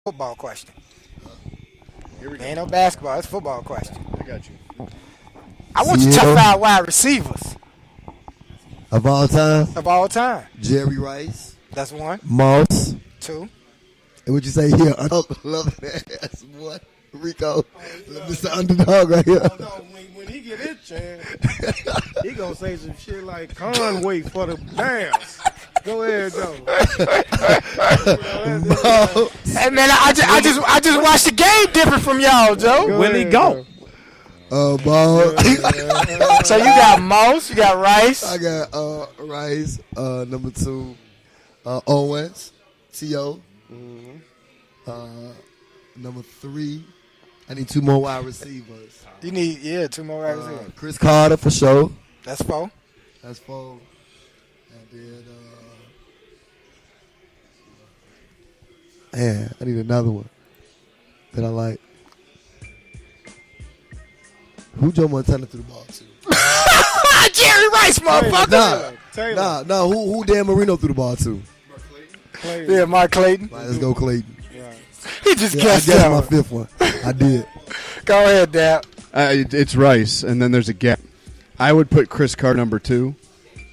football question. Here we go. Ain't no basketball. It's a football question. I got you. I want your top 5 wide receivers Of all time, of all time. Jerry Rice, That's 1. Moss. 2. And what you say here? I don't love that. What? Rico, Mr. Underdog right here. No, when he get his chance, he gonna say some shit like Conway for the Bears. Go ahead, go. Hey man, I just watched the game different from y'all, Joe. Where'd he go? Ball. So you got Moss, you got Rice. I got Rice. Number 2, Owens, T.O. Number 3, I need 2 more wide receivers. You need 2 more wide receivers. Chris Carter for sure. That's 4. That's 4. And then, man, I need another one that I like. Who Joe Montana threw the ball to? Jerry Rice, motherfucker. Taylor. Nah. Who Dan Marino threw the ball to? Clayton. Yeah, Mark Clayton. Right, let's go Clayton. He just Yeah, I guessed guessed that my one. 5th one. I did. Go ahead, Dap. It's Rice, and then there's a gap. I would put Chris Carter number 2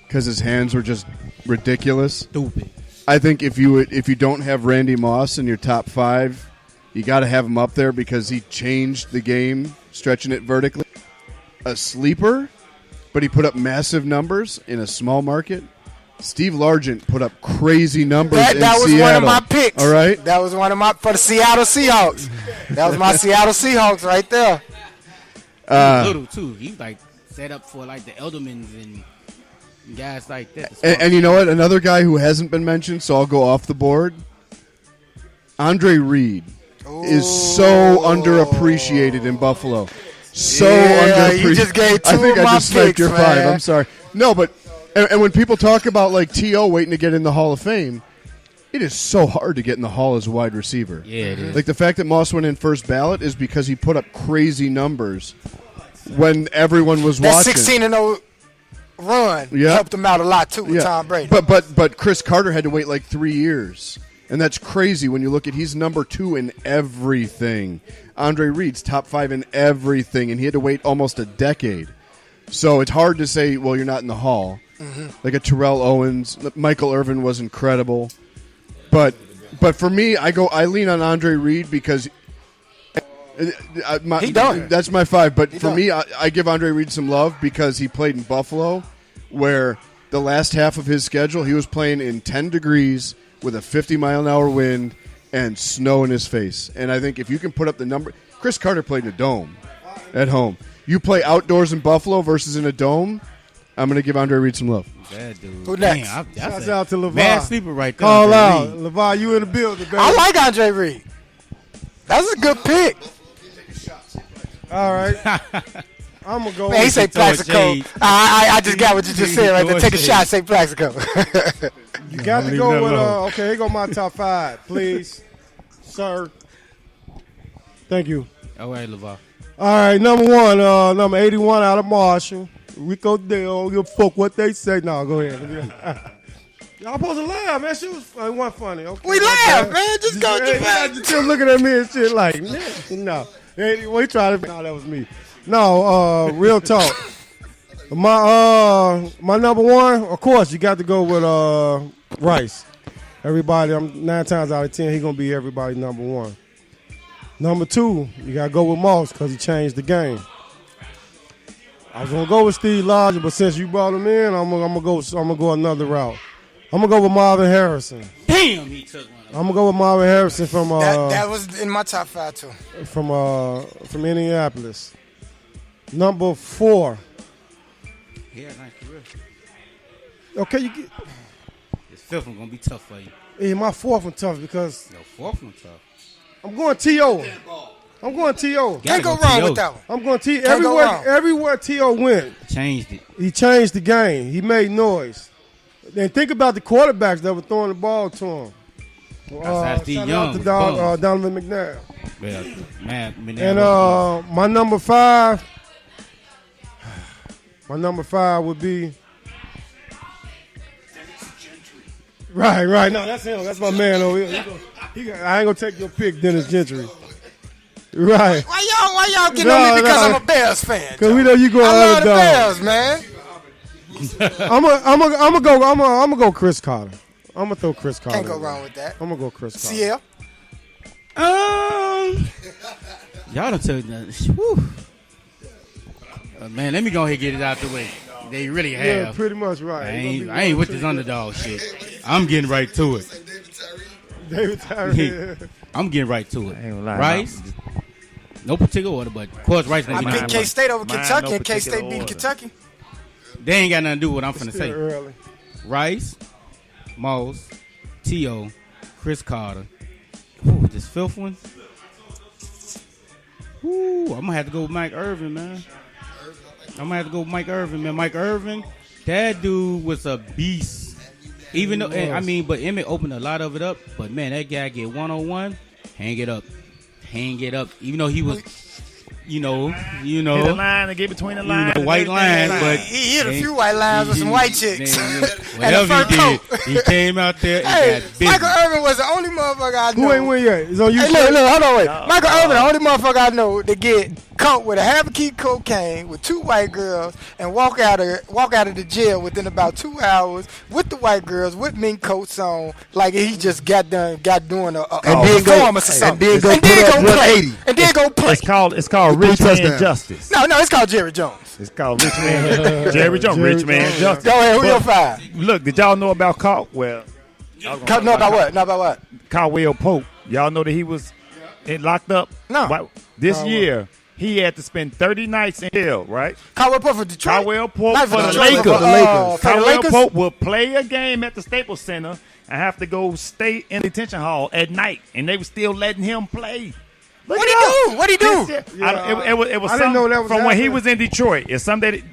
because his hands were just ridiculous. Stupid. I think if you don't have Randy Moss in your top 5, you got to have him up there because he changed the game, stretching it vertically. A sleeper, but he put up massive numbers in a small market. Steve Largent put up crazy numbers in That was Seattle. one of my picks. All right, That was one of my for the Seattle Seahawks. That was my Seattle Seahawks right there. Little too. He's like set up for like the Eldermans and guys like that. and you know what? Another guy who hasn't been mentioned, so I'll go off the board. Andre Reed is so underappreciated in Buffalo. So underappreciated. you just gave 2 I think of my I just sniped picks, your 5. man. I'm sorry. No, but and when people talk about like T.O. waiting to get in the Hall of Fame, it is so hard to get in the Hall as a wide receiver. Yeah, it is. Like the fact that Moss went in first ballot is because he put up crazy numbers when everyone was That watching. 16-0 run helped him out a lot too with Tom Brady. But Chris Carter had to wait like 3 years. And that's crazy when you look at he's number 2 in everything. Andre Reed's top 5 in everything, and he had to wait almost a decade. So it's hard to say, well, you're not in the Hall. Mm-hmm. Like a Terrell Owens, Michael Irvin was incredible. But for me, I lean on Andre Reed because He done. that's my 5. But He for done. me, I give Andre Reed some love because he played in Buffalo, where the last half of his schedule, he was playing in 10 degrees with a 50-mile-an-hour wind and snow in his face. And I think if you can put up the number – Chris Carter played in a dome at home. You play outdoors in Buffalo versus in a dome, I'm going to give Andre Reed some love. That dude. Who next? Damn, Shouts out to LeVar. Mad sleeper right there. Call Andre out. Reed. LeVar, you in the building, baby. I like Andre Reed. That's a good pick. All right. I'm going to go Man, he with say George Plaxico. J. I just got what you just said right there. George Take a J. shot. Say Plaxico. You got to go with, okay, here go my top 5, please, sir. Thank you. All right, LeVar. All right, number 1, number 81 out of Marshall. Rico Dale, give a fuck what they say. No, go ahead. Y'all supposed to laugh, man. She was it wasn't funny. Okay, We laugh, man. Just go get back. Just looking at me and shit like, no. We tried to. No, that was me. No, real talk. My number 1, of course, you got to go with Rice. Everybody, I'm 9 times out of 10, he gonna be everybody's number 1. Number 2, you gotta go with Moss because he changed the game. I was gonna go with Steve Largent, but since you brought him in, I'm gonna go another route. I'm gonna go with Marvin Harrison. Damn, he took one. I'm gonna go with Marvin Harrison from That was in my top 5 too. from Indianapolis. Number 4. He had a nice career. Okay, you get. This 5th one gonna be tough for you. Yeah, my 4th one tough because Yo, 4th one tough. I'm going T.O. I'm going T.O. Can't go go wrong T.O. with that one. I'm going T. Can't go wrong. Everywhere T.O. went, Changed it. he changed the game. He made noise. Then think about the quarterbacks that were throwing the ball to him. Outside Steve shout Young out to was bums. Donovan McNabb. Well, man, And my number 5 would be Right. No, that's him. That's my man over here. I ain't gonna take your pick, Dennis Gentry. Right. Why y'all getting on me because I'm a Bears fan? Because we know you going I love the underdog. Bears, man. I'm gonna go Chris Carter. I'm gonna throw Chris Carter. Can't go wrong with that. I'm gonna go Chris Carter. CL. Y'all done took that. Whew. Man, let me go ahead and get it out the way. They really have. Yeah, pretty much right. I ain't with this underdog shit. I'm getting right to it. David Tyree. I'm getting right to it. I ain't gonna lie, Rice. No particular order, but of course Rice. I picked K-State over Kentucky, and K-State beat order. Kentucky. They ain't got nothing to do with what I'm finna Still say. early. Rice, Moss, T.O., Chris Carter. Ooh, this fifth one. Ooh, I'm gonna have to go with Mike Irvin, man. Mike Irvin, that dude was a beast. Even though, but Emmett opened a lot of it up. But man, that guy get 1-on-1, hang it up. Even though he was, Hit the line and get between the lines. white line, but He hit a few white lines with some white chicks. Whatever he did, he came out there and Hey, got busy. Michael Irvin was the only motherfucker I know. Who ain't win yet? It's on you. Hey, look, hold on, wait. Michael Irvin, the only motherfucker I know that get caught with a half a key cocaine with 2 white girls and walk out of the jail within about 2 hours with the white girls with mink coats on, like he just got doing a performance or something. And then go play. 180. And then go play. It's called Rich Man touchdowns. Justice. No, it's called Jerry Jones. It's called Rich Man Jerry Jones. Rich Man Justice. Go ahead, who your But, 5? Look, did y'all know about Caldwell? No, about what? Caldwell Pope. Y'all know that he was locked up? No. This year, he had to spend 30 nights in jail, right? Caldwell Pope for Detroit. Caldwell Pope Not for the Detroit, Lakers. for the Caldwell Lakers? Pope will play a game at the Staples Center and have to go stay in the detention hall at night, and they were still letting him play. Look What'd it up. he do? What'd he do? It was I didn't know that was from when he happening. was in Detroit. It's some happened.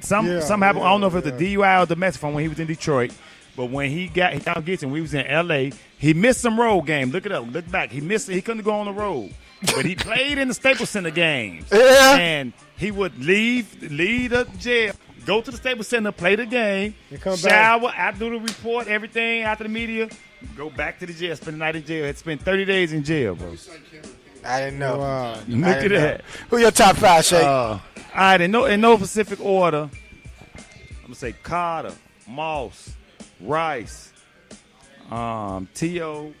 I don't know if it was the yeah. DUI or domestic from when he was in Detroit. But when he got gets when we was in LA, he missed some road games. Look it up. Look back. He couldn't go on the road. But he played in the Staples Center games. Yeah. And he would leave the jail, go to the Staples Center, play the game, And come shower, after do the report, everything after the media, go back to the jail, spend the night in jail. Had spent 30 days in jail, bro. I didn't know. Wow. Look at that. Who your top 5, Shay? All right, in no specific order, I'm gonna say Carter, Moss, Rice, T.O.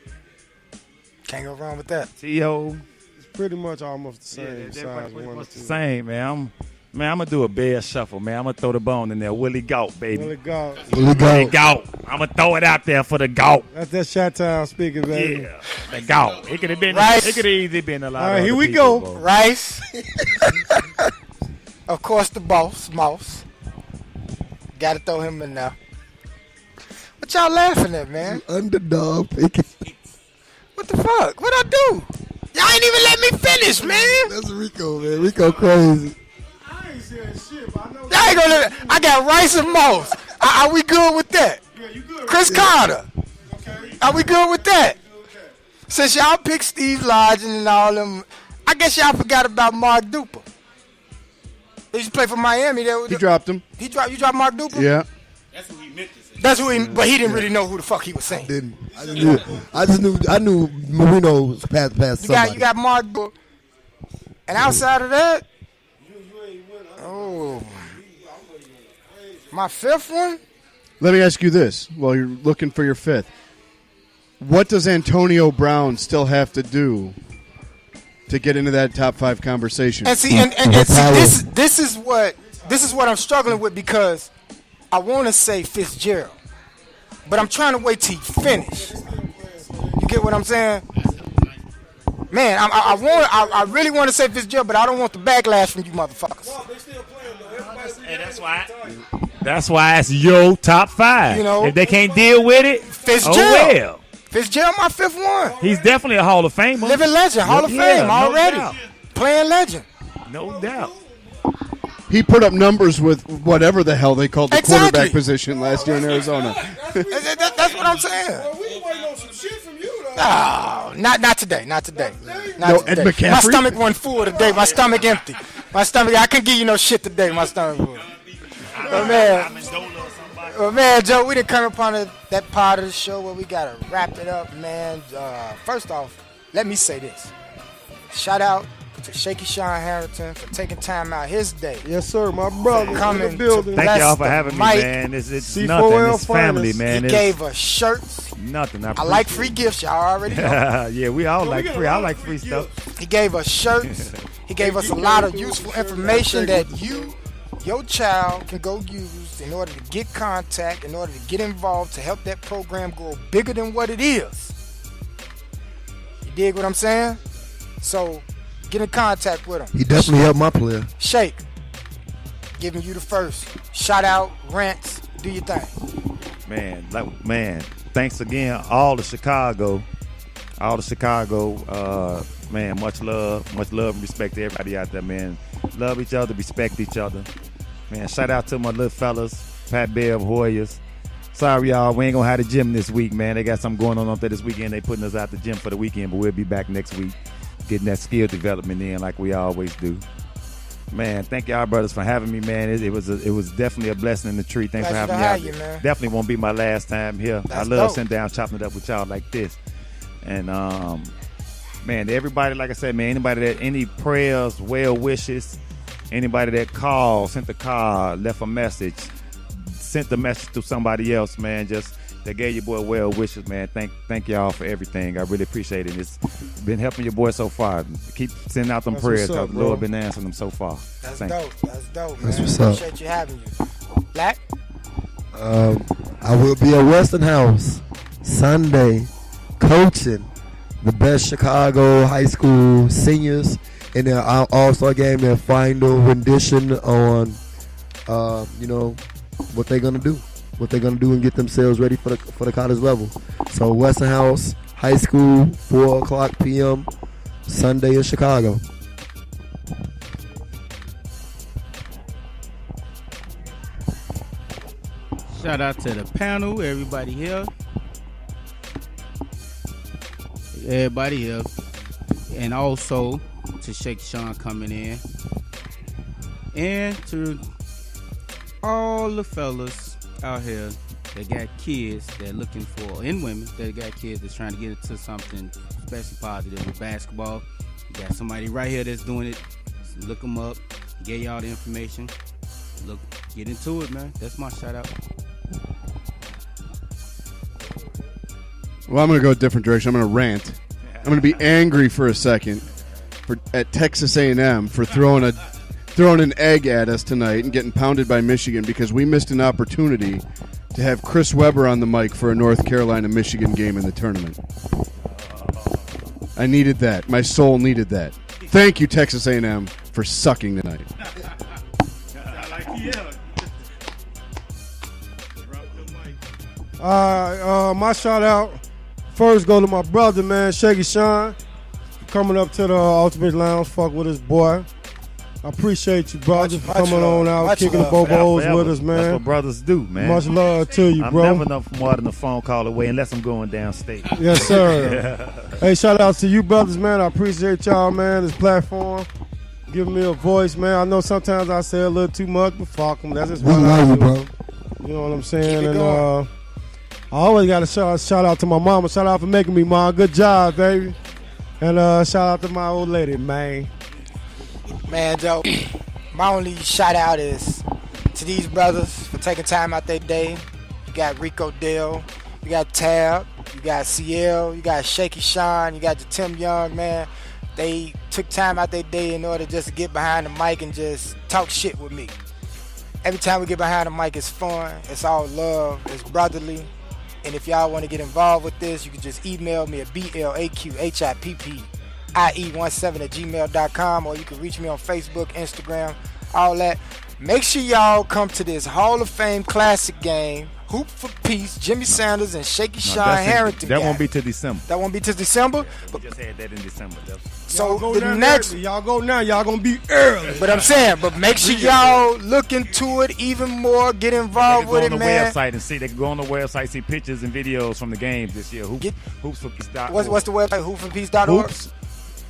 Can't go wrong with that. T.O. It's pretty much almost the same. they're besides pretty one or much the two. same, man. I'm gonna do a bear shuffle, man. I'm gonna throw the bone in there. Willie Gault, baby. Willie Gault. Willie Gault. I'm gonna throw it out there for the Gault. That's that Chi-Town speaking, baby. Yeah, the Gault. It could have been. Rice. It could have easily been a lot. All right, of here other we people, go. bro. Rice. Of course, the boss, Moss. Got to throw him in there. What y'all laughing at, man? Underdog picking. What the fuck? What I do? Y'all ain't even let me finish, man. That's Rico, man. Rico crazy. I ain't saying shit, but I know. Y'all ain't gonna. I got Rice and Moss. Are we good with that? Yeah, you good. Chris Carter. Okay. Are we good with that? Since y'all picked Steve Lodge and all them, I guess y'all forgot about Mark Duper. They used to play for Miami. He dropped him. You dropped Mark Duper? Yeah. That's who he meant to say. That's who he, but he didn't really know who the fuck he was saying. Didn't. I knew Marino passed somebody. You got Mark Duper. And outside of that, oh, my 5th one? Let me ask you this while you're looking for your 5th. What does Antonio Brown still have to do to get into that top 5 conversation? And see, and see, this is what I'm struggling with, because I want to say Fitzgerald, but I'm trying to wait till he finish. You get what I'm saying? Man, I really want to say Fitzgerald, but I don't want the backlash from you motherfuckers. And that's why it's your top 5. You know, if they can't deal with it, Fitzgerald. oh well. Fitzgerald, my 5th one. He's definitely a Hall of Famer. Living legend, Hall of Fame no already. doubt. Playing legend. No doubt. He put up numbers with whatever the hell they called the Exactly. quarterback position last year in Arizona. That's what I'm saying. We waiting on some shit from you, though. Oh, not today. Not today. No, Ed McCaffrey? My stomach wasn't full today. My stomach empty. I couldn't give you no shit today. My stomach full. But man, Well, man, Joe, we done come upon that part of the show where we gotta wrap it up, man. First off, let me say this. Shout out to Shaky Sean Harrington for taking time out his day. Yes, sir. My brother Coming in the building. to Thank y'all bless for the having me, mic. man. It's C4L nothing. It's family, finest. man. He It's gave us shirts. nothing. I like free gifts, y'all already know. Yeah, we all like free. I like free stuff. He gave us shirts. He gave us a lot of useful information that your child can go use in order to get contact, in order to get involved, to help that program grow bigger than what it is. You dig what I'm saying? So get in contact with him. He definitely helped my player. Shake, giving you the first. Shout out, rants, do your thing. Man, thanks again, all of Chicago. Man, much love and respect to everybody out there, man. Love each other, respect each other. Man, shout out to my little fellas, Pat Bear of Hoyas. Sorry, y'all, we ain't gonna have the gym this week, man. They got something going on up there this weekend. They putting us out the gym for the weekend, but we'll be back next week, getting that skill development in like we always do. Man, thank y'all brothers for having me, man. It was definitely a blessing in the tree. Thanks for Pleasure having to me have out. you, man. Definitely won't be my last time here. I That's love dope. sitting down, chopping it up with y'all like this. And man, everybody, like I said, man, anybody that any prayers, well wishes, anybody that called, sent a card, left a message, sent the message to somebody else, man, just that gave your boy well wishes, man. Thank y'all for everything. I really appreciate it. It's been helping your boy so far. Keep sending out them That's prayers. what's up, The Lord bro. been answering them so far. That's Thank dope. That's dope, man. That's what's up. Appreciate you having you. Black? I will be at Western House Sunday coaching the best Chicago high school seniors in their All-Star game, their final rendition on, what they're gonna do, and get themselves ready for the college level. So Western House High School, 4:00 p.m. Sunday in Chicago. Shout out to the panel, everybody here. And also to Shake Sean coming in. And to all the fellas out here that got kids that looking for, and women that got kids that's trying to get into something especially positive with basketball. You got somebody right here that's doing it. Look them up. Get y'all the information. Look, get into it, man. That's my shout out. Well, I'm going to go a different direction. I'm going to rant. I'm going to be angry for a second at Texas A&M for throwing an egg at us tonight and getting pounded by Michigan because we missed an opportunity to have Chris Webber on the mic for a North Carolina-Michigan game in the tournament. I needed that. My soul needed that. Thank you, Texas A&M, for sucking tonight. My shout out first go to my brother, man, Shaky Sean, coming up to the Ultimate Lounge, fuck with his boy. I appreciate you, brother, for Much coming love. on out, Much kicking the love. bobos Forever. with us, That's man. what brothers do, man. Much love to you, I'm bro. never no more than a phone call away unless I'm going downstate. Yes, sir. Hey, shout out to you, brothers, man. I appreciate y'all, man, this platform. Giving me a voice, man. I know sometimes I say a little too much, but fuck them. That's just We what I love you, do. bro. You know what I'm saying? Keep it And going. I always got to shout out to my mama. Shout out for making me, mom. Good job, baby. And shout out to my old lady, man. Man, Joe, my only shout out is to these brothers for taking time out their day. You got Rico Dale, you got Tab, you got CL, you got Shaky Sean, you got the Tim Young, man. They took time out their day in order just to get behind the mic and just talk shit with me. Every time we get behind the mic, it's fun, it's all love, it's brotherly. And if y'all want to get involved with this, you can just email me at blaqhippie17@gmail.com, or you can reach me on Facebook, Instagram, all that. Make sure y'all come to this Hall of Fame Classic game, Hoop for Peace, Jimmy Sanders and Shaky Sean Harrington. That got won't be it. till December. That won't be till December. We just had that in December. So Y'all go the down next, early. Y'all go now. Y'all gonna be early. but I'm saying, but make sure y'all look into it even more, get They involved can go with on it, the man. website and see. They can go on the website, see pictures and videos from the games this year. Hoopsforpeace.org. What's the website? Hoopforpeace.org. Hoops?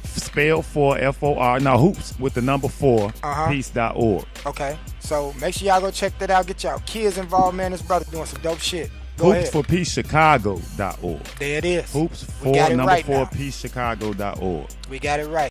Spell for F-O-R. No, hoops with the number 4. Uh-huh. Peace.org. Okay. So make sure y'all go check that out. Get y'all kids involved, man. This brother doing some dope shit. Go ahead. HoopsForPeaceChicago.org. There it is. Hoops We got it right now. Peacechicago.org. We got it right.